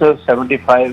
75,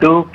2,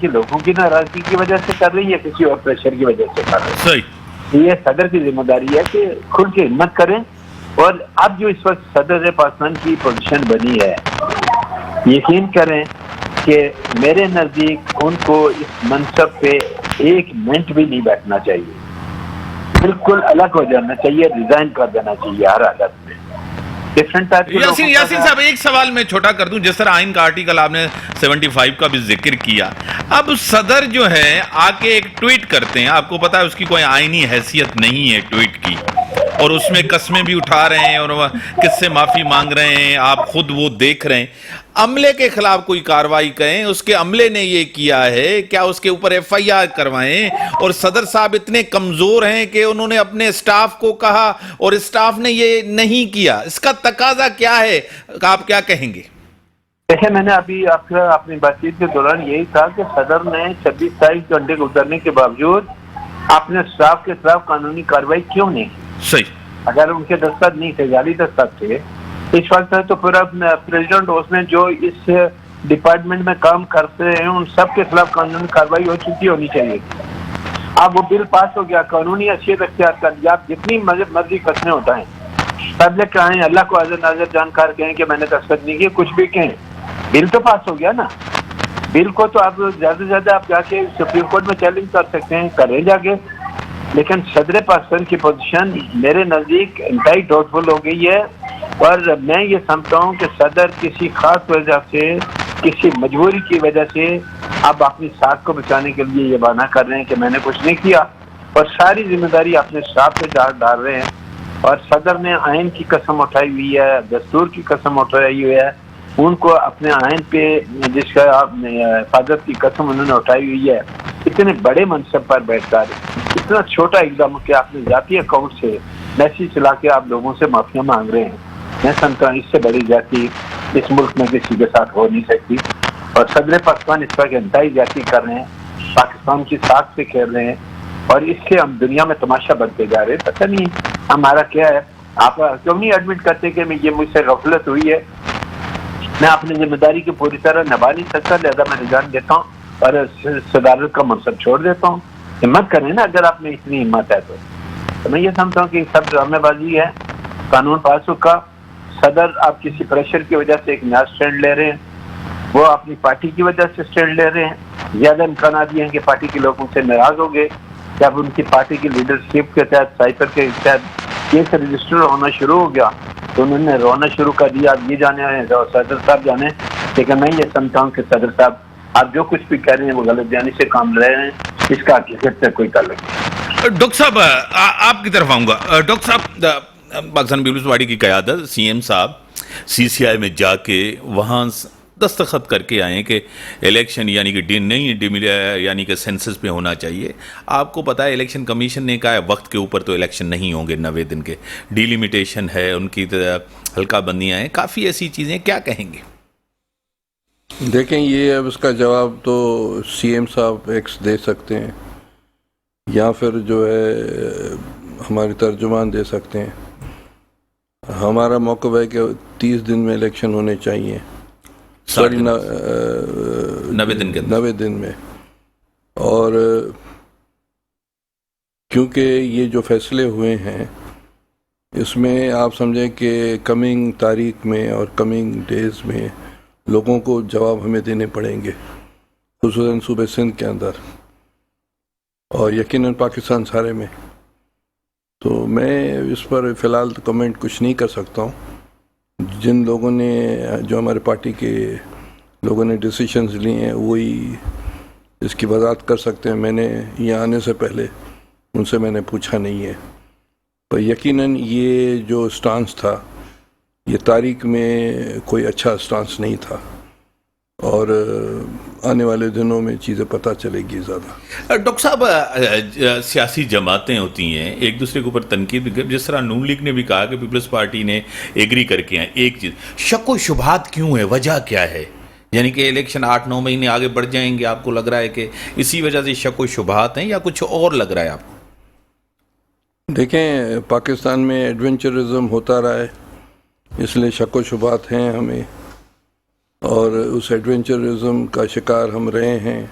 کے لوگوں کی ناراضگی کی وجہ سے کر رہی ہے یا کسی اور پریشر کی وجہ سے کر رہی ہے. صحیح. یہ صدر کی ذمہ داری ہے کہ کھل کے ہمت کریں. اور اب جو اس وقت صدر پاکستان کی پوزیشن بنی ہے، یقین کریں کہ میرے نزدیک ان کو اس منصب پہ ایک منٹ بھی نہیں بیٹھنا چاہیے، بالکل الگ ہو جانا چاہیے، ریزائن کر دینا چاہیے ہر حالت میں. ڈفرنٹ ٹائپ کے یاسین صاحب ایک سوال میں چھوٹا کر دوں. جس طرح آئین کا آرٹیکل آپ نے 75 کا بھی ذکر کیا، اب صدر جو ہے آ کے ایک ٹویٹ کرتے ہیں، آپ کو پتا ہے اس کی کوئی آئینی حیثیت نہیں ہے ٹویٹ کی، اور اس میں قسمیں بھی اٹھا رہے ہیں اور کس سے معافی مانگ رہے ہیں، آپ خود وہ دیکھ رہے ہیں. عملے کے خلاف کوئی کارروائی کریں، اس کے عملے نے یہ کیا ہے، کیا اس کے اوپر ایف آئی آر کروائیں؟ اور صدر صاحب اتنے کمزور ہیں کہ انہوں نے اپنے اسٹاف کو کہا اور اسٹاف نے یہ نہیں کیا، اس کا تقاضا کیا ہے؟ آپ کیا کہیں گے؟ دیکھیں، میں نے ابھی اپنی بات چیت کے دوران یہی کہا کہ صدر نے 26 گھنٹے گزرنے کے باوجود اپنے اسٹاف کے خلاف قانونی کارروائی کیوں نہیں؟ صحیح. اگر ان کے دستخط نہیں تھے، جعلی دستخط تھے، اس وقت تو پورا پریزیڈنٹ اس میں جو اس ڈپارٹمنٹ میں کام کرتے ہیں ان سب کے خلاف قانونی کارروائی ہو چکی ہونی چاہیے. اب وہ بل پاس ہو گیا، قانونی حیثیت اختیار کر لیا، آپ جتنی مرضی قسمیں اٹھائیں، پبلک کہیں، اللہ کو حاضر ناظر جانکار کہیں کہ میں نے دستخط نہیں کیے، کچھ بھی کہیں، بل تو پاس ہو گیا نا. بل کو تو آپ زیادہ سے زیادہ آپ جا کے سپریم کورٹ میں چیلنج کر سکتے ہیں، کریں جا کے. لیکن صدر پاکستان کی پوزیشن میرے نزدیک انتہائی ڈاؤٹ فل ہو گئی ہے، اور میں یہ سمجھتا ہوں کہ صدر کسی خاص وجہ سے، کسی مجبوری کی وجہ سے اب اپنی ساکھ کو بچانے کے لیے یہ بہانہ کر رہے ہیں کہ میں نے کچھ نہیں کیا، اور ساری ذمہ داری اپنے اسٹاف پہ ڈال رہے ہیں. اور صدر نے آئین کی قسم اٹھائی ہوئی ہے، دستور کی قسم اٹھائی ہوئی ہے، ان کو اپنے آئین پہ جس کا حفاظت کی قسم انہوں نے اٹھائی ہوئی ہے. اتنے بڑے منصب پر بیٹھ کر اتنا چھوٹا اقدام کہ آپ نے ذاتی اکاؤنٹ سے میسیج چلا کے آپ لوگوں سے معافیاں مانگ رہے ہیں، میں سمجھتا ہوں اس سے بڑی زیادتی اس ملک میں کسی کے ساتھ ہو نہیں سکتی. اور صدر پاکستان اس پر انتہائی زیادتی کر رہے ہیں، پاکستان کی ساکھ سے کھیل رہے ہیں، اور اس سے ہم دنیا میں تماشا بنتے جا رہے ہیں. پتہ نہیں ہمارا کیا ہے. آپ کیوں نہیں ایڈمٹ کرتے کہ یہ مجھ سے غفلت ہوئی ہے، میں اپنی ذمہ داری کی پوری طرح نبھا نہیں سکتا، لہذا میں رجحان دیتا ہوں اور صدارت کا منصب چھوڑ دیتا ہوں. ہمت کریں نا، اگر آپ میں اتنی ہمت ہے تو میں یہ سمجھتا ہوں کہ سب ڈرامے بازی ہے. قانون پاس ہوگا، صدر آپ کسی پریشر کی وجہ سے ایک نیا سٹینڈ لے رہے ہیں، وہ اپنی پارٹی کی وجہ سے سٹینڈ لے رہے ہیں. زیادہ امکانات یہ ہیں کہ پارٹی کے لوگوں سے ناراض ہو گئے، جب ان کی پارٹی کی لیڈرشپ کے تحت، سائپر کے تحت کیس رجسٹر ہونا شروع ہو گیا تو انہوں نے رونا شروع کر دیا. آپ یہ جانے صدر صاحب جانے، لیکن میں یہ سمجھتا ہوں کہ صدر صاحب آپ جو کچھ بھی کہہ رہے ہیں وہ غلط بیانی سے کام لے رہے ہیں، اس کا حقیقت سے کوئی تعلق نہیں. ڈاکٹر صاحب آپ کی طرف آؤں گا. ڈاکٹر صاحب، پاکستان پیپلز پارٹی کی قیادت سی ایم صاحب سی سی آئی میں جا کے وہاں دستخط کر کے آئے کہ الیکشن یعنی کہ نہیں یعنی کہ سینسس پہ ہونا چاہیے. آپ کو پتا ہے الیکشن کمیشن نے کہا ہے وقت کے اوپر تو الیکشن نہیں ہوں گے، 90 دن کے ڈیلیمیٹیشن ہے، ان کی حلقہ بندیاں ہیں، کافی ایسی چیزیں. کیا کہیں گے؟ دیکھیں، یہ اب اس کا جواب تو سی ایم صاحب ایکس دے سکتے ہیں یا پھر جو ہے ہمارے ترجمان دے سکتے ہیں. ہمارا موقف ہے کہ 30 دن میں الیکشن ہونے چاہیے، 90 دن میں. اور کیونکہ یہ جو فیصلے ہوئے ہیں اس میں آپ سمجھیں کہ کمنگ تاریخ میں اور کمنگ ڈیز میں لوگوں کو جواب ہمیں دینے پڑیں گے، خصوصاً صوبہ سندھ کے اندر اور یقیناً پاکستان سارے میں. تو میں اس پر فی الحال کمنٹ کچھ نہیں کر سکتا ہوں. جن لوگوں نے، جو ہمارے پارٹی کے لوگوں نے ڈیسیشنز لی ہیں وہی اس کی وضاحت کر سکتے ہیں. میں نے یہاں آنے سے پہلے ان سے میں نے پوچھا نہیں ہے، پر یقیناً یہ جو سٹانس تھا یہ تاریخ میں کوئی اچھا سٹانس نہیں تھا، اور آنے والے دنوں میں چیزیں پتہ چلے گی زیادہ. ڈاکٹر صاحب، سیاسی جماعتیں ہوتی ہیں ایک دوسرے کے اوپر تنقید، جس طرح نون لیگ نے بھی کہا کہ پیپلز پارٹی نے ایگری کر کے ہیں. ایک چیز، شک و شبہات کیوں ہے؟ وجہ کیا ہے؟ یعنی کہ الیکشن 8-9 مہینے آگے بڑھ جائیں گے، آپ کو لگ رہا ہے کہ اسی وجہ سے شک و شبہات ہیں یا کچھ اور لگ رہا ہے آپ کو؟ دیکھیں، پاکستان میں ایڈونچرزم ہوتا رہا ہے، اس لیے شک و شبہات ہیں ہمیں. اور اس ایڈونچرزم کا شکار ہم رہے ہیں،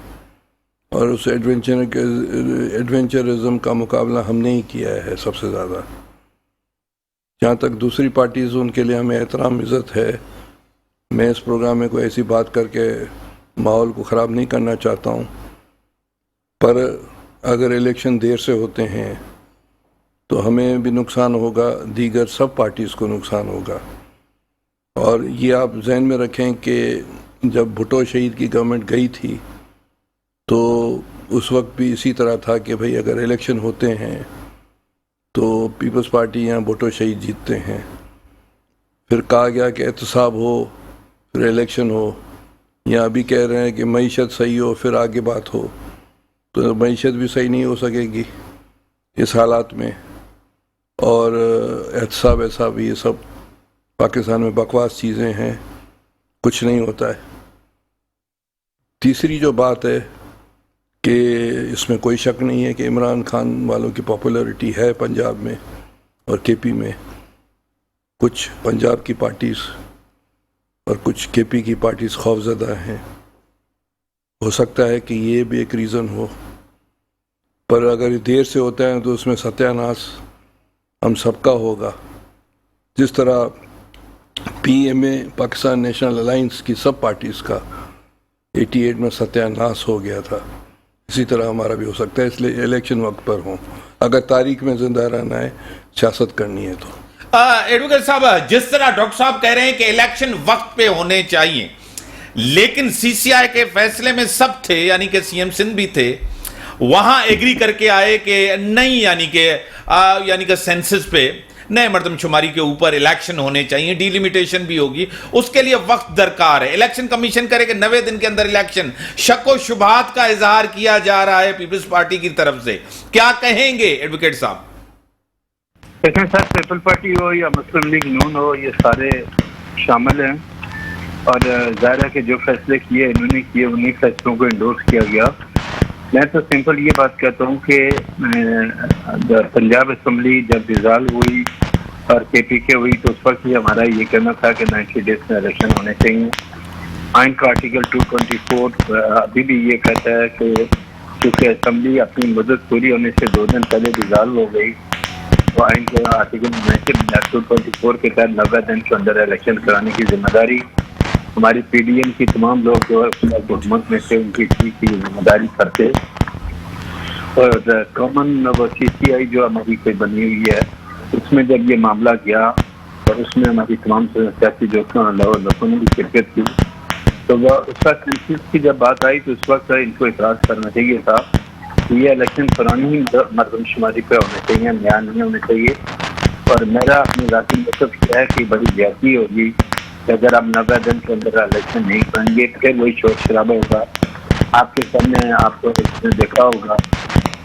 اور اس ایڈونچرزم کا مقابلہ ہم نے ہی کیا ہے سب سے زیادہ. جہاں تک دوسری پارٹیز ان کے لیے ہمیں احترام عزت ہے. میں اس پروگرام میں کوئی ایسی بات کر کے ماحول کو خراب نہیں کرنا چاہتا ہوں، پر اگر الیکشن دیر سے ہوتے ہیں تو ہمیں بھی نقصان ہوگا، دیگر سب پارٹیز کو نقصان ہوگا. اور یہ آپ ذہن میں رکھیں کہ جب بھٹو شہید کی گورنمنٹ گئی تھی تو اس وقت بھی اسی طرح تھا کہ بھئی اگر الیکشن ہوتے ہیں تو پیپلز پارٹی یا بھٹو شہید جیتتے ہیں. پھر کہا گیا کہ احتساب ہو پھر الیکشن ہو، یا ابھی کہہ رہے ہیں کہ معیشت صحیح ہو پھر آگے بات ہو. تو معیشت بھی صحیح نہیں ہو سکے گی اس حالات میں، اور احتساب ایسا بھی، یہ سب پاکستان میں بکواس چیزیں ہیں، کچھ نہیں ہوتا ہے. تیسری جو بات ہے کہ اس میں کوئی شک نہیں ہے کہ عمران خان والوں کی پاپولیرٹی ہے پنجاب میں اور کے پی میں. کچھ پنجاب کی پارٹیز اور کچھ کے پی کی پارٹیز خوفزدہ ہیں. ہو سکتا ہے کہ یہ بھی ایک ریزن ہو، پر اگر دیر سے ہوتا ہے تو اس میں ستیہ ناش ہم سب کا ہوگا. جس طرح پی ایم اے پاکستان نیشنل الائنس کی سب پارٹیز کا 88 میں ستیہ ناش ہو گیا تھا، اسی طرح ہمارا بھی ہو سکتا ہے. اس لیے الیکشن وقت پر ہوں، اگر تاریخ میں زندہ رہنا ہے، سیاست کرنی ہے تو. ایڈوکیٹ صاحب، جس طرح ڈاکٹر صاحب کہہ رہے ہیں کہ الیکشن وقت پہ ہونے چاہیے، لیکن سی سی آئی کے فیصلے میں سب تھے، یعنی کہ سی ایم سندھ بھی تھے، وہاں ایگری کر کے آئے کہ نہیں، یعنی کہ سینسس پہ نئے مردم شماری کے اوپر الیکشن ہونے چاہیے، ڈیلیمیٹیشن بھی ہوگی، اس کے لیے وقت درکار ہے. الیکشن کمیشن کرے کہ 90 دن کے اندر الیکشن. شک و شبہات کا اظہار کیا جا رہا ہے پیپلز پارٹی کی طرف سے، کیا کہیں گے ایڈوکیٹ صاحب؟ دیکھیں سر، پیپل پارٹی ہو یا مسلم لیگ نون ہو، یہ سارے شامل ہیں، اور ظاہر ہے کہ جو فیصلے کیے انہوں نے کیے، انہی فیصلوں کو انڈورس کیا گیا. میں تو سمپل یہ بات کہتا ہوں کہ پنجاب اسمبلی جب ڈیزالو ہوئی اور کے پی کے ہوئی تو اس وقت ہی ہمارا یہ کہنا تھا کہ 90 ڈیز میں الیکشن ہونے چاہیے. آئین کا آرٹیکل 224 ابھی بھی یہ کہتا ہے کہ چونکہ اسمبلی اپنی مدت پوری ہونے سے 2 دن پہلے ڈیزالو ہو گئی، تو آئین کے آرٹیکل 224 کے تحت 90 دن کے اندر الیکشن کرانے کی ذمہ داری ہماری پی ڈی ایم کی تمام لوگ جو حکومت میں سے ان کی ذمہ داری کرتے. اور کامن وہ سی سی آئی جو ہماری کوئی بنی ہوئی ہے، اس میں جب یہ معاملہ گیا اور اس میں ہماری تمام سیاسی لوگوں نے بھی شرکت کی، تو وہ اس کا سینسس کی جب بات آئی تو اس وقت ان کو اعتراض کرنا چاہیے تھا کہ یہ الیکشن پرانی ہی مردم شماری پہ ہونے چاہیے، نیا نہیں ہونے چاہیے. اور میرا اپنے ذاتی مطلب کیا ہے کہ بڑی زیادتی ہوگی کہ اگر آپ 90 دن کے اندر الیکشن نہیں کریں گے پھر وہی شور شرابہ ہوگا. آپ کے سامنے آپ کو اس نے دیکھا ہوگا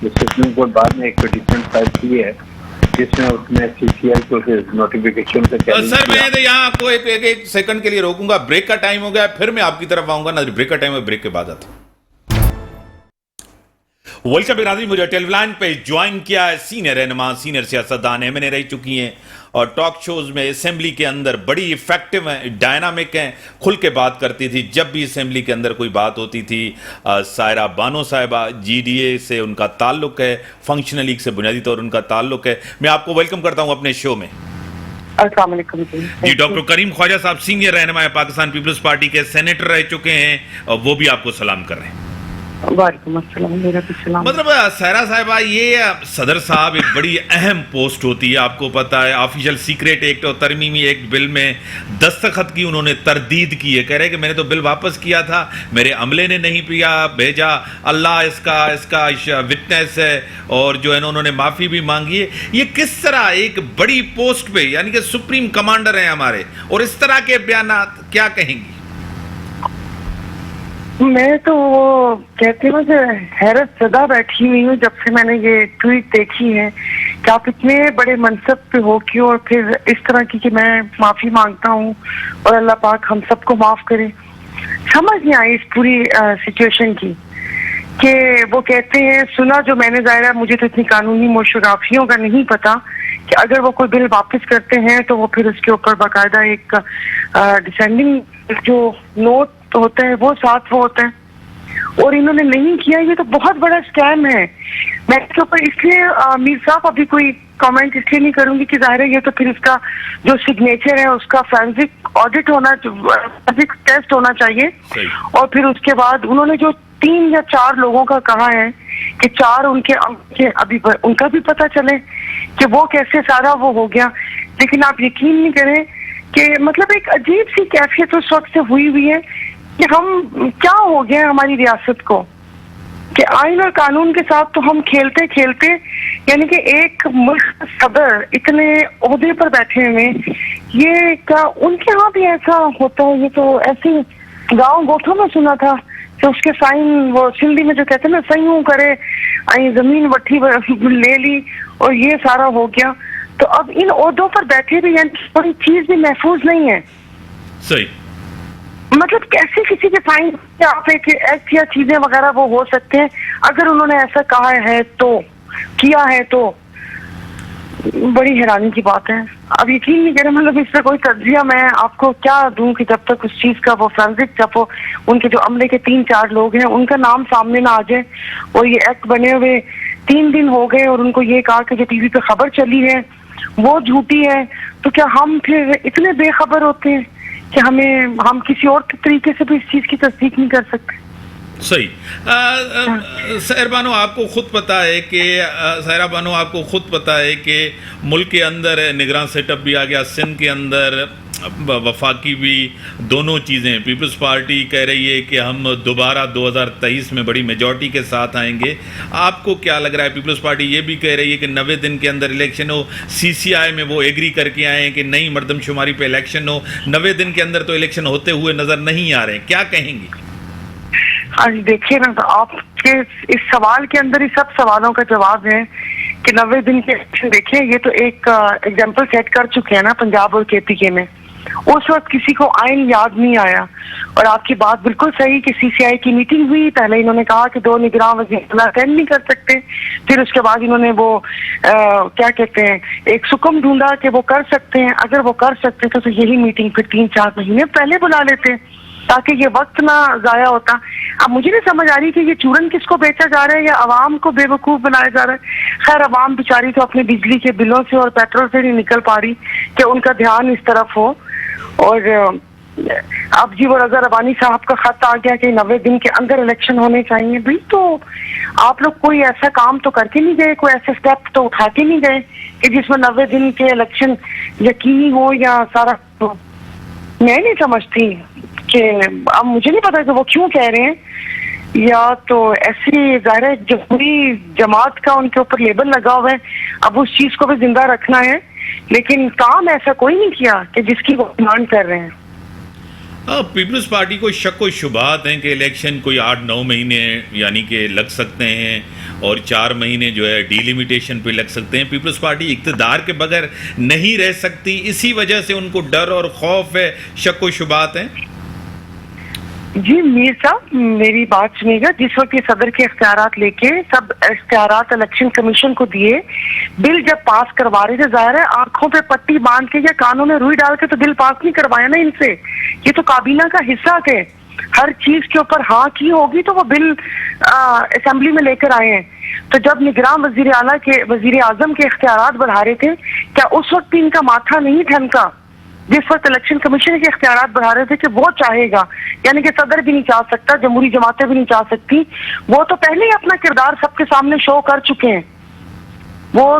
کہ سپریم کورٹ بعد میں ایک پٹیشن فائل کی ہے جس میں اس نے سی سی آئی کو نوٹیفیکیشن سے سر میں یہاں آپ کو ایک سیکنڈ کے لیے روکوں گا. بریک کا ٹائم ہو گیا، پھر میں آپ کی طرف آؤں گا. نہ بریک کا ٹائم ہے، بریک کے بعد آتا ہوں. ویلکم ناظرین، مجھے ٹیلی لائن پہ جوائن کیا ہے سینئر رہنما، سینئر سیاستدان ایم این اے رہ چکی ہیں اور ٹاک شوز میں اسمبلی کے اندر بڑی ایفیکٹو ہیں، ڈائنامک ہیں، کھل کے بات کرتی تھی. جب بھی اسمبلی کے اندر کوئی بات ہوتی تھی، سائرہ بانو صاحبہ جی ڈی اے سے ان کا تعلق ہے، فنکشنل لیگ سے بنیادی طور ان کا تعلق ہے. میں آپ کو ویلکم کرتا ہوں اپنے شو میں. السلام علیکم جی ڈاکٹر کریم خواجہ صاحب سینئر رہنما پاکستان پیپلز پارٹی کے سینیٹر رہ چکے ہیں، اور وہ بھی آپ کو سلام کر رہے ہیں. وعلیکم السلام. میرا بھی سلام. مطلب سائرہ صاحبہ، یہ صدر صاحب ایک بڑی اہم پوسٹ ہوتی ہے، آپ کو پتہ ہے. آفیشل سیکریٹ ایکٹ اور ترمیمی ایکٹ بل میں دستخط کی انہوں نے تردید کی ہے، کہہ رہے کہ میں نے تو بل واپس کیا تھا، میرے عملے نے نہیں بھیجا، اللہ اس کا وٹنس ہے، اور جو ہے انہوں نے معافی بھی مانگی ہے. یہ کس طرح ایک بڑی پوسٹ پہ، یعنی کہ سپریم کمانڈر ہیں ہمارے، اور اس طرح کے بیانات کیا کہیں گی؟ میں تو وہ کہتے ہیں کہ حیرت زدہ بیٹھی ہوئی ہوں جب سے میں نے یہ ٹویٹ دیکھی ہے کہ آپ اتنے بڑے منصب پہ ہو کیوں، اور پھر اس طرح کی کہ میں معافی مانگتا ہوں اور اللہ پاک ہم سب کو معاف کرے. سمجھ نہیں آئی اس پوری سچویشن کی کہ وہ کہتے ہیں سنا جو میں نے ظاہر مجھے تو اتنی قانونی موشگافیوں کا نہیں پتا کہ اگر وہ کوئی بل واپس کرتے ہیں تو وہ پھر اس کے اوپر باقاعدہ ایک ڈسینڈنگ جو نوٹ ہوتا ہے وہ ساتھ وہ ہوتا ہے، اور انہوں نے نہیں کیا. یہ تو بہت بڑا اسکیم ہے. میں اس کے اوپر اس لیے میر صاحب ابھی کوئی کامنٹ اس لیے نہیں کروں گی کہ ظاہر ہے یہ تو پھر اس کا جو سگنیچر ہے اس کا فورینسک آڈٹ ہونا، فورینسک ٹیسٹ ہونا چاہیے. اور پھر اس کے بعد انہوں نے جو 3 یا 4 لوگوں کا کہا ہے کہ 4 ان کے ابھی ان کا بھی پتہ چلے کہ وہ کیسے سارا وہ ہو گیا. لیکن آپ یقین نہیں کریں کہ مطلب ایک عجیب سی کیفیت اس وقت سے ہوئی ہے کہ ہم کیا ہو گیا ہماری ریاست کو کہ آئین اور قانون کے ساتھ تو ہم کھیلتے کھیلتے، یعنی کہ ایک ملک صدر اتنے عہدے پر بیٹھے ہوئے، یہ ان کے ہاں بھی ایسا ہوتا ہے. یہ تو ایسے گاؤں گوٹھوں میں سنا تھا کہ اس کے سائن وہ سندھی میں جو کہتے ہیں نا سیوں کرے زمین وٹھی لے لی اور یہ سارا ہو گیا. تو اب ان عہدوں پر بیٹھے بھی یعنی کوئی چیز بھی محفوظ نہیں ہے. صحیح. مطلب کیسے کسی کے سائن آپ ایکٹ یا چیزیں وغیرہ وہ ہو سکتے ہیں اگر انہوں نے ایسا کہا ہے تو کیا ہے تو بڑی حیرانی کی بات ہے. اب یقین نہیں کریں مطلب اس پہ کوئی تجزیہ میں آپ کو کیا دوں کہ جب تک اس چیز کا وہ فورینسک جب وہ ان کے جو عملے کے 3-4 لوگ ہیں ان کا نام سامنے نہ آ جائے اور یہ ایکٹ بنے ہوئے 3 دن ہو گئے اور ان کو یہ کہا کہ جو ٹی وی پہ خبر چلی ہے وہ جھوٹی ہے، تو کیا ہم پھر اتنے بے خبر ہوتے ہیں کہ ہم کسی اور طریقے سے بھی اس چیز کی تصدیق نہیں کر سکتے؟ صحیح. سحر بانو آپ کو خود پتا ہے کہ ملک کے اندر نگراں سیٹ اپ بھی آ گیا، سندھ کے اندر وفاقی بھی، دونوں چیزیں. پیپلز پارٹی کہہ رہی ہے کہ ہم دوبارہ 2023 میں بڑی میجورٹی کے ساتھ آئیں گے. آپ کو کیا لگ رہا ہے؟ پیپلز پارٹی یہ بھی کہہ رہی ہے کہ 90 دن کے اندر الیکشن ہو. CCI میں وہ ایگری کر کے آئے ہیں کہ نئی مردم شماری پہ الیکشن ہو. 90 دن کے اندر تو الیکشن ہوتے ہوئے نظر نہیں آ رہے ہیں. کیا کہیں گے؟ ہاں جی دیکھیے نا، تو آپ کے اس سوال کے اندر ہی سب سوالوں کا جواب ہے کہ 90 دن کے الیکشن دیکھیں یہ تو ایک ایگزامپل سیٹ کر چکے ہیں نا پنجاب اور KPK میں. اس وقت کسی کو آئین یاد نہیں آیا. اور آپ کی بات بالکل صحیح کہ CCI کی میٹنگ ہوئی، پہلے انہوں نے کہا کہ 2 نگراں وزیر اٹینڈ نہیں کر سکتے، پھر اس کے بعد انہوں نے وہ کیا کہتے ہیں ایک سکم ڈھونڈا کہ وہ کر سکتے ہیں. اگر وہ کر سکتے تو یہی میٹنگ پھر 3-4 مہینے پہلے بلا لیتے تاکہ یہ وقت نہ ضائع ہوتا. اب مجھے نہیں سمجھ آ رہی کہ یہ چورن کس کو بیچا جا رہا ہے یا عوام کو بے وقوف بنایا جا رہا ہے. خیر عوام بیچاری تو اپنے بجلی کے بلوں سے اور پیٹرول سے نہیں نکل پا رہی کہ ان کا دھیان اس طرف ہو. اور اب جی وہ رضا ربانی صاحب کا خط آ گیا کہ 90 دن کے اندر الیکشن ہونے چاہیے. بھی تو آپ لوگ کوئی ایسا کام تو کر کے نہیں گئے، کوئی ایسے سٹیپ تو اٹھا کے نہیں گئے کہ جس میں 90 دن کے الیکشن یقینی ہو یا سارا ہو. میں نہیں سمجھتی کہ اب مجھے نہیں پتا کہ وہ کیوں کہہ رہے ہیں، یا تو ایسی ظاہر ہے جمہوری جماعت کا ان کے اوپر لیبل لگا ہوا ہے، اب اس چیز کو بھی زندہ رکھنا ہے، لیکن کام ایسا کوئی نہیں کیا کہ جس کی وہ ڈیمانڈ کر رہے ہیں. پیپلز پارٹی کو شک و شبہات ہیں کہ الیکشن کوئی 8-9 مہینے یعنی کہ لگ سکتے ہیں اور 4 مہینے جو ہے ڈی لیمیٹیشن پہ لگ سکتے ہیں. پیپلز پارٹی اقتدار کے بغیر نہیں رہ سکتی، اسی وجہ سے ان کو ڈر اور خوف ہے، شک و شبہات ہیں. جی میر صاحب میری بات سنیے گا. جس وقت یہ صدر کے اختیارات لے کے سب اختیارات الیکشن کمیشن کو دیے، بل جب پاس کروا رہے تھے ظاہر ہے آنکھوں پہ پٹی باندھ کے یا کانوں میں روئی ڈال کے تو بل پاس نہیں کروایا نا ان سے. یہ تو کابینہ کا حصہ تھے، ہر چیز کے اوپر ہاں کی ہوگی تو وہ بل اسمبلی میں لے کر آئے ہیں. تو جب نگراں وزیر اعلیٰ کے وزیر اعظم کے اختیارات بڑھا رہے تھے، کیا اس وقت ان کا ماتھا نہیں ٹھنکا جس وقت الیکشن کمیشن کے اختیارات بڑھا رہے تھے کہ وہ چاہے گا، یعنی کہ صدر بھی نہیں چاہ سکتا، جمہوری جماعتیں بھی نہیں چاہ سکتی. وہ تو پہلے ہی اپنا کردار سب کے سامنے شو کر چکے ہیں. وہ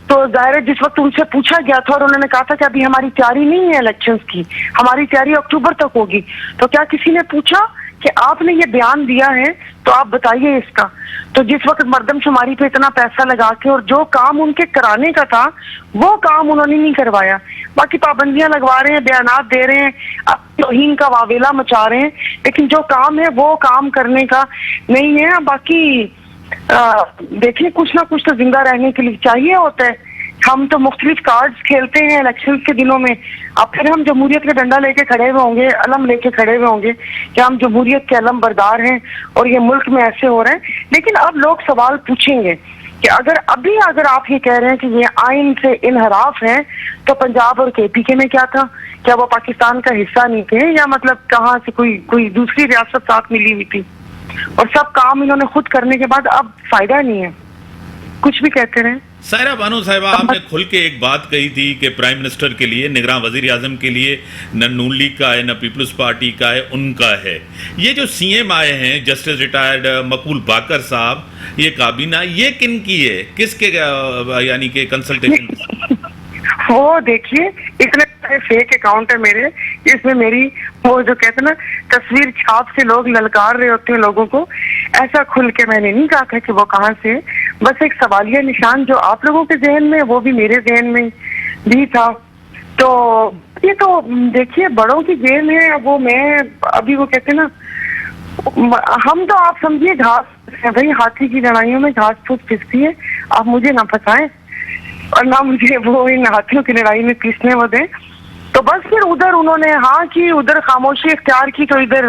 تو ظاہر ہے جس وقت ان سے پوچھا گیا تھا اور انہوں نے کہا تھا کہ ابھی ہماری تیاری نہیں ہے الیکشنز کی، ہماری تیاری اکتوبر تک ہوگی، تو کیا کسی نے پوچھا کہ آپ نے یہ بیان دیا ہے تو آپ بتائیے اس کا. تو جس وقت مردم شماری پہ اتنا پیسہ لگا کے اور جو کام ان کے کرانے کا تھا وہ کام انہوں نے نہیں کروایا، باقی پابندیاں لگوا رہے ہیں، بیانات دے رہے ہیں، توہین کا واویلا مچا رہے ہیں، لیکن جو کام ہے وہ کام کرنے کا نہیں ہے. باقی دیکھیں کچھ نہ کچھ تو زندہ رہنے کے لیے چاہیے ہوتا ہے. ہم تو مختلف کارڈز کھیلتے ہیں الیکشنز کے دنوں میں، اب پھر ہم جمہوریت کا ڈنڈا لے کے کھڑے ہوئے ہوں گے، علم لے کے کھڑے ہوئے ہوں گے کہ ہم جمہوریت کے علم بردار ہیں اور یہ ملک میں ایسے ہو رہے ہیں. لیکن اب لوگ سوال پوچھیں گے کہ اگر آپ یہ کہہ رہے ہیں کہ یہ آئین سے انحراف ہے تو پنجاب اور کے پی کے میں کیا تھا؟ کیا وہ پاکستان کا حصہ نہیں تھے، یا مطلب کہاں سے کوئی دوسری ریاست ساتھ ملی ہوئی تھی؟ اور سب کام انہوں نے خود کرنے کے بعد اب فائدہ نہیں ہے، کچھ بھی کہتے رہے. سائرہ بانو صاحبہ، آپ نے کھل کے ایک بات کہی تھی کہ پرائم منسٹر کے لیے، نگراں وزیر اعظم کے لیے نہ نون لیگ کا ہے نہ پیپلز پارٹی کا ہے، ان کا ہے. یہ جو سی ایم آئے ہیں جسٹس ریٹائرڈ مقبول باقر صاحب، یہ کابینہ یہ کن کی ہے، کس کے یعنی کہ کنسلٹیشن؟ وہ دیکھیے اتنے سارے فیک اکاؤنٹ ہے میرے، اس میں میری وہ جو کہتے ہیں نا تصویر چھاپ سے لوگ للکار رہے ہوتے ہیں لوگوں کو، ایسا کھل کے میں نے نہیں کہا تھا کہ وہ کہاں سے. بس ایک سوالیہ نشان جو آپ لوگوں کے ذہن میں وہ بھی میرے ذہن میں بھی تھا. تو یہ تو دیکھیے بڑوں کی گیم ہے، وہ میں ابھی وہ کہتے ہیں نا ہم تو آپ سمجھیے گھاس ہے بھائی، ہاتھی کی لڑائیوں میں گھاس پھوس پستی ہے، آپ مجھے نہ پھنسائیں اور نہ مجھے وہ ان ہاتھیوں کی لڑائی میں پیسنے وہ دیں. تو بس پھر ادھر انہوں نے ہاں کی، ادھر خاموشی اختیار کی، تو ادھر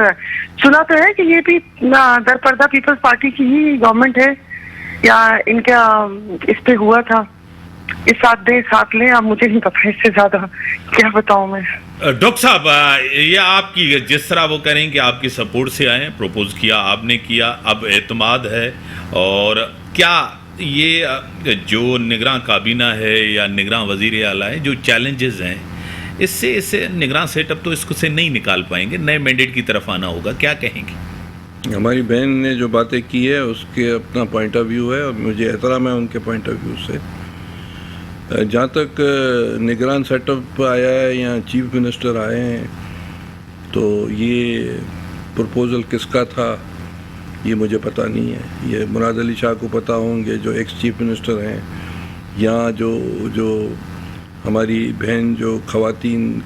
سنا تو ہے کہ یہ بھی در پردہ پیپلز پارٹی کی ہی گورنمنٹ ہے، یا ان کا اس پہ ہوا تھا. اس ساتھ لیں، اب مجھے نہیں پتا اس سے زیادہ کیا بتاؤں میں. ڈاکٹر صاحب، یہ آپ کی جس طرح وہ کہہ رہے ہیں کہ آپ کی سپورٹ سے آئے ہیں، پروپوز کیا آپ نے، کیا اب اعتماد ہے، اور کیا یہ جو نگراں کابینہ ہے یا نگراں وزیر اعلیٰ ہے، جو چیلنجز ہیں اس سے نگراں سیٹ اپ تو اس کو سے نہیں نکال پائیں گے، نئے مینڈیٹ کی طرف آنا ہوگا، کیا کہیں گے؟ ہماری بہن نے جو باتیں کی ہے اس کے اپنا پوائنٹ آف ویو ہے اور مجھے احترام ہے ان کے پوائنٹ آف ویو سے. جہاں تک نگران سیٹ اپ آیا ہے یا چیف منسٹر آئے ہیں، تو یہ پرپوزل کس کا تھا یہ مجھے پتہ نہیں ہے. یہ مراد علی شاہ کو پتہ ہوں گے جو ایکس چیف منسٹر ہیں، یا جو ہماری بہن جو خواتین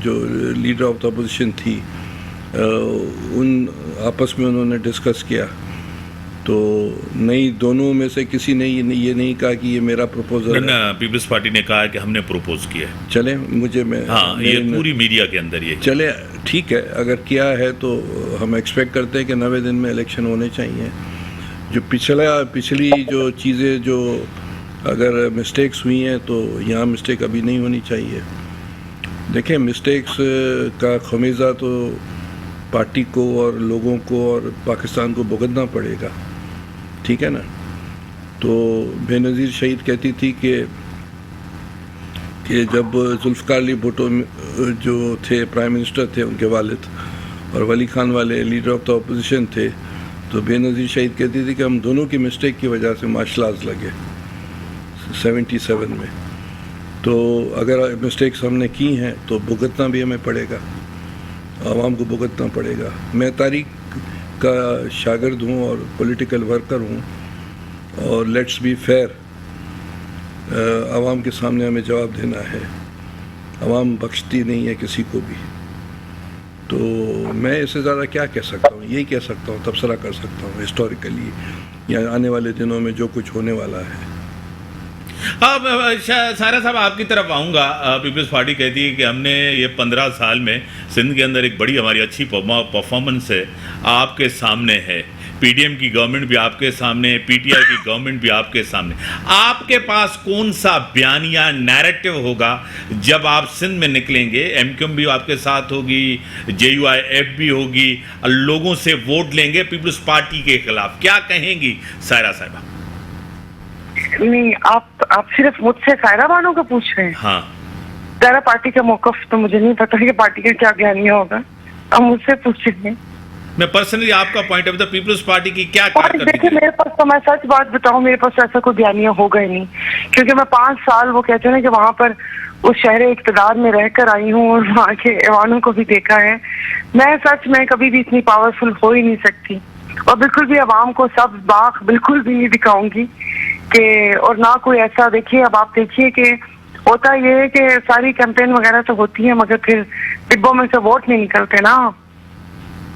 جو لیڈر آف دا اپوزیشن تھی، ان آپس میں انہوں نے ڈسکس کیا. تو نہیں، دونوں میں سے کسی نے یہ نہیں کہا کہ یہ میرا پروپوزل ہے. پیپلز پارٹی نے کہا کہ ہم نے پروپوز کیا. چلیں یہ پوری میڈیا کے اندر یہ چلے ٹھیک ہے، اگر کیا ہے تو ہم ایکسپیکٹ کرتے ہیں کہ 90 دن میں الیکشن ہونے چاہیے. جو پچھلی جو چیزیں جو اگر مسٹیکس ہوئی ہیں تو یہاں مسٹیک ابھی نہیں ہونی چاہیے. دیکھیں، مسٹیکس کا خمیزہ تو پارٹی کو اور لوگوں کو اور پاکستان کو بھگتنا پڑے گا، ٹھیک ہے نا. تو بے نظیر شہید کہتی تھی کہ جب ذوالفقار علی بھٹو جو تھے پرائم منسٹر تھے، ان کے والد، اور ولی خان والے لیڈر آف دا اپوزیشن تھے، تو بے نظیر شہید کہتی تھی کہ ہم دونوں کی مسٹیک کی وجہ سے مارشل آرٹس لگے 77 میں. تو اگر مسٹیکس ہم نے کی ہیں تو بھگتنا بھی ہمیں پڑے گا، عوام کو بھگتنا پڑے گا. میں تاریخ کا شاگرد ہوں اور پولیٹیکل ورکر ہوں، اور لیٹس بی فیئر، عوام کے سامنے ہمیں جواب دینا ہے. عوام بخشتی نہیں ہے کسی کو بھی. تو میں اس سے زیادہ کیا کہہ سکتا ہوں؟ یہی کہہ سکتا ہوں، تبصرہ کر سکتا ہوں ہسٹوریکلی، یا آنے والے دنوں میں جو کچھ ہونے والا ہے. سارا صاحب آپ کی طرف آؤں گا. پیپلز پارٹی کہتی ہے کہ ہم نے یہ 15 سال میں سندھ کے اندر ایک بڑی ہماری اچھی پرفارمنس ہے، آپ کے سامنے ہے. پی ڈی ایم کی گورنمنٹ بھی آپ کے سامنے، پی ٹی آئی کی گورنمنٹ بھی آپ کے سامنے. آپ کے پاس کون سا بیانیہ نیریٹو ہوگا جب آپ سندھ میں نکلیں گے؟ ایم کیو ایم بھی آپ کے ساتھ ہوگی، جے یو آئی ایف بھی ہوگی، لوگوں سے ووٹ لیں گے پیپلز پارٹی کے خلاف. کیا کہیں گی سائرہ صاحبہ؟ نہیں، آپ صرف مجھ سے سائرہ بانو کا پوچھ رہے ہیں؟ ہاں. سائرہ پارٹی کا موقف تو مجھے نہیں پتا کہ پارٹی کا کیا بیانیہ ہوگا، آپ مجھ سے پوچھ رہے ہیں. میں پرسنلی آپ کا point of the Peoples Party کی کیا دیکھیں، میرے پاس تو، میں سچ بات بتاؤں، میرے پاس ایسا کوئی بیانیہ ہوگا ہی نہیں، کیونکہ میں 5 سال وہ کہتے ہیں نا کہ وہاں پر اس شہر اقتدار میں رہ کر آئی ہوں اور وہاں کے ایوانوں کو بھی دیکھا ہے. میں کبھی بھی اتنی پاورفل ہو ہی نہیں سکتی، اور بالکل بھی عوام کو سب باغ بالکل بھی نہیں دکھاؤں گی کہ، اور نہ کوئی ایسا. دیکھیے، اب آپ دیکھیے کہ ہوتا یہ ہے کہ ساری کیمپین وغیرہ تو ہوتی ہے، مگر پھر ڈبوں میں سے ووٹ نہیں نکلتے نا.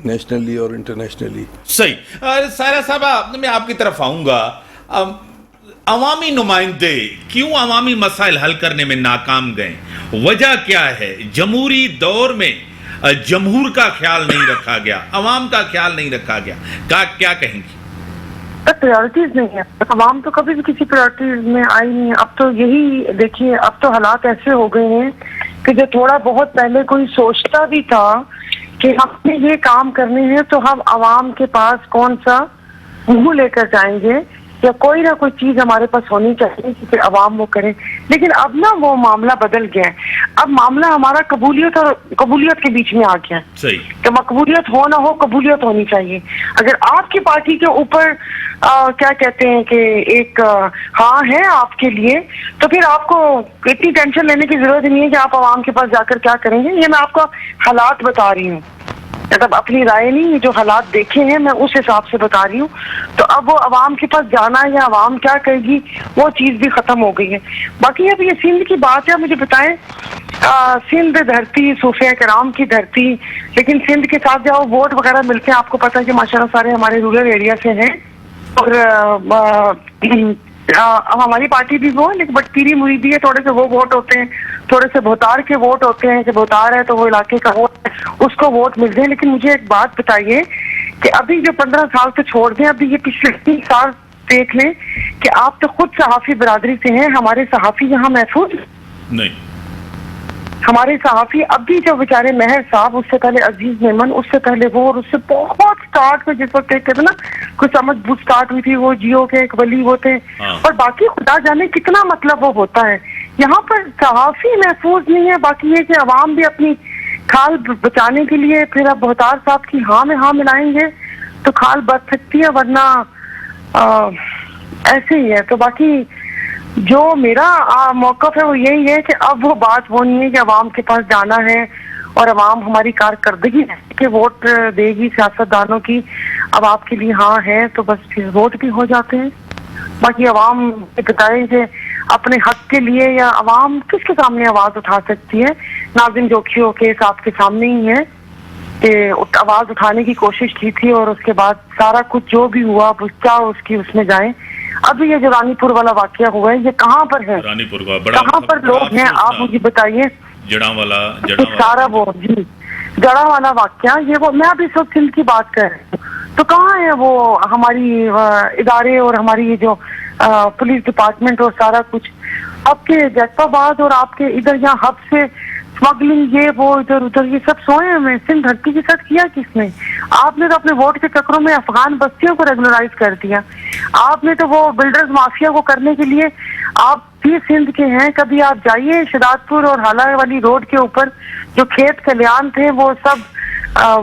نیشنلی اور انٹرنیشنلی. صحیح. سائرہ صاحبہ میں آپ کی طرف آؤں گا. عوامی نمائندے کیوں عوامی مسائل حل کرنے میں ناکام گئے؟ وجہ کیا ہے؟ جمہوری دور میں جمہور کا خیال نہیں رکھا گیا، عوام کا خیال نہیں رکھا گیا. کیا کہیں گی؟ پریورٹیز نہیں ہے. عوام تو کبھی بھی کسی پریورٹیز میں آئی نہیں. اب تو یہی دیکھیے، اب تو حالات ایسے ہو گئے ہیں کہ جو تھوڑا بہت پہلے کوئی سوچتا بھی تھا کہ ہم نے یہ کام کرنے ہیں تو ہم عوام کے پاس کون سا منہ لے کر جائیں گے، یا کوئی نہ کوئی چیز ہمارے پاس ہونی چاہیے کہ پھر عوام وہ کرے. لیکن اب نا وہ معاملہ بدل گیا ہے. اب معاملہ ہمارا قبولیت اور قبولیت کے بیچ میں آ گیا ہے. صحیح. کہ مقبولیت ہو نہ ہو، قبولیت ہونی چاہیے. اگر آپ کی پارٹی کے اوپر کیا کہتے ہیں کہ ایک ہاں ہے آپ کے لیے، تو پھر آپ کو اتنی ٹینشن لینے کی ضرورت نہیں ہے کہ آپ عوام کے پاس جا کر کیا کریں گے. یہ میں آپ کو حالات بتا رہی ہوں، مطلب اپنی رائے نہیں، یہ جو حالات دیکھے ہیں میں اس حساب سے بتا رہی ہوں. تو اب وہ عوام کے پاس جانا یا عوام کیا کہے گی وہ چیز بھی ختم ہو گئی ہے. باقی اب یہ سندھ کی بات ہے، مجھے بتائیں، سندھ دھرتی صوفیہ کرام کی دھرتی، لیکن سندھ کے ساتھ جب ووٹ وغیرہ ملتے ہیں، آپ کو پتہ ہے کہ ماشاءاللہ سارے ہمارے رورل ایریا سے ہیں، اور ہماری پارٹی بھی وہ ہے، لیکن بٹ پیری مریدی ہے، تھوڑے سے وہ ووٹ ہوتے ہیں، تھوڑے سے بہتار کے ووٹ ہوتے ہیں کہ بہتار ہے تو وہ علاقے کا ووٹ ہے، اس کو ووٹ ملتے ہیں. لیکن مجھے ایک بات بتائیے کہ ابھی جو 15 سال سے چھوڑ دیں، ابھی یہ پچھلے 3 سال دیکھ لیں کہ آپ تو خود صحافی برادری سے ہیں، ہمارے صحافی یہاں محفوظ نہیں. ہمارے صحافی اب بھی جو بیچارے مہر صاحب، اس سے پہلے عزیز میمن، اس سے پہلے وہ، اور اس سے بہت سٹارٹ میں جس وقت کہتے تھے نا کچھ سمجھ بوجھ سٹارٹ ہوئی تھی، وہ جیو کے ایک ولی وہ تھے، اور باقی خدا جانے کتنا مطلب وہ ہوتا ہے. یہاں پر صحافی محفوظ نہیں ہے. باقی یہ کہ عوام بھی اپنی کھال بچانے کے لیے پھر اب بہتار صاحب کی ہاں میں ہاں ملائیں گے تو کھال بچ سکتی ہے، ورنہ ایسے ہی ہے. تو باقی جو میرا موقف ہے وہ یہی ہے کہ اب وہ بات وہ نہیں ہے کہ عوام کے پاس جانا ہے اور عوام ہماری کارکردگی کے ووٹ دے گی سیاست دانوں کی. اب آپ کے لیے ہاں ہے تو بس پھر ووٹ بھی ہو جاتے ہیں. باقی عوام بتائیں کہ اپنے حق کے لیے یا عوام کس کے سامنے آواز اٹھا سکتی ہے. ناظم جوکھیو کیس آپ کے سامنے ہی ہے کہ آواز اٹھانے کی کوشش کی تھی، اور اس کے بعد سارا کچھ جو بھی ہوا اس کی اس میں جائیں. ابھی یہ جو رانی پور والا واقعہ ہوا ہے، یہ کہاں پر ہے، رانی پور کا بڑا کہاں پر لوگ ہیں، آپ مجھے بتائیے. جڑا والا سارا وہ جی جڑا والا واقعہ، یہ وہ میں ابھی اس وقت سندھ کی بات کر رہی ہوں. تو کہاں ہے وہ ہماری ادارے اور ہماری یہ جو پولیس ڈپارٹمنٹ اور سارا کچھ؟ آپ کے جیسا آباد اور آپ کے ادھر یہاں ہب سے اسمگلنگ، یہ وہ ادھر ادھر یہ سب سوئے ہمیں. سندھ دھرتی کے ساتھ کیا کس نے؟ آپ نے تو اپنے ووٹ کے چکروں میں افغان بستیوں کو ریگولرائز کر دیا. آپ نے تو وہ بلڈرز مافیا کو کرنے کے لیے، آپ بھی سندھ کے ہیں، کبھی آپ جائیے شداد پور اور حالہ والی روڈ کے اوپر جو کھیت کلیان تھے وہ سب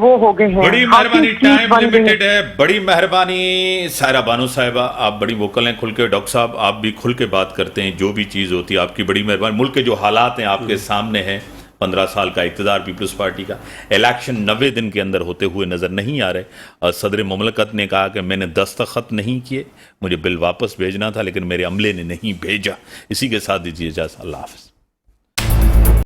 وہ ہو گئے ہیں. بڑی مہربانی، ٹائم لیمیٹڈ ہے. بڑی مہربانی سائرہ بانو صاحبہ، آپ بڑی ووکل ہیں کھل کے. ڈاکٹر صاحب آپ بھی کھل کے بات کرتے ہیں، جو بھی چیز ہوتی ہے آپ کی بڑی مہربانی. ملک کے جو حالات ہیں آپ کے سامنے ہیں، 15 سال کا اقتدار پیپلز پارٹی کا، الیکشن 90 دن کے اندر ہوتے ہوئے نظر نہیں آ رہے. اور صدر مملکت نے کہا کہ میں نے دستخط نہیں کیے، مجھے بل واپس بھیجنا تھا لیکن میرے عملے نے نہیں بھیجا. اسی کے ساتھ دیجیے اجازت. اللہ حافظ.